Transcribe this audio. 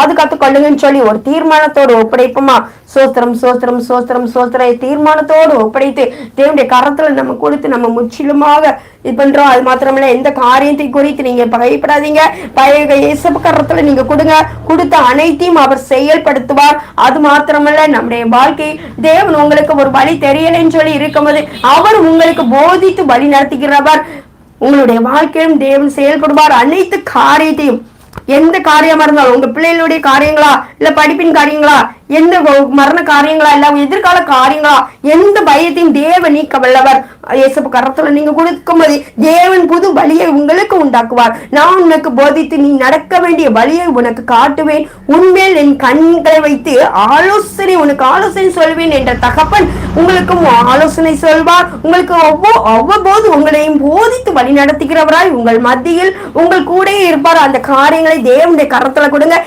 பாதுகாத்து கொள்ளுங்கன்னு சொல்லி ஒரு தீர்மானத்தோடு ஒப்படைப்போமா. சோத்திரம் சோத்திரம் சோத்திரம் சோத்திர தீர்மானத்தோடு ஒப்படைத்து தேவனுடைய கரத்துல நம்ம கொடுத்து நம்ம முற்றிலுமாக இது பண்றோம். அது மாத்திரமல்ல, எந்த காரியத்தை குறித்து நீங்க பயப்படாதீங்க. இயேசு கரத்துல நீங்க கொடுங்க. கொடுத்த அனைத்தையும் அவர் செயல்படுத்துவார். அது மாத்திரமல்ல, நம்முடைய வாழ்க்கை தேவன் உங்களுக்கு ஒரு வழி தெரியலன்னு சொல்லி இருக்கும்போது அவர் உங்களுக்கு போதித்து வழி நடத்துகிறவர். உங்களுடைய வாழ்க்கையும் தேவன் செயல்படுவார். அனைத்து காரியத்தையும், எந்த காரியமா இருந்தாலும், உங்க பிள்ளைகளுடைய காரியங்களா, இல்ல படிப்பின் காரியங்களா, எந்த மரண காரியங்களா, இல்ல எதிர்கால காரியங்களா, எந்த பயத்தையும் தேவன் நீக்க வல்லவர். இயேசு கரத்துல நீங்க கொடுக்கும்போது தேவன் புது வழியை உங்களுக்கு உண்டாக்குவார். நான் உனக்கு போதித்து நீ நடக்க வேண்டிய வழியை உனக்கு காட்டுவேன். உண்மையில் என் கண்களை வைத்து உனக்கு ஆலோசனை சொல்வேன் என்ற தகப்பன் உங்களுக்கும் ஆலோசனை சொல்வார். உங்களுக்கு அவ்வப்போது உங்களையும் போதித்து வழி நடத்துகிறவராய் உங்கள் மத்தியில் உங்கள் கூட இருப்பார். அந்த காரியங்களை தேவனுடைய கரத்துல கொடுங்க.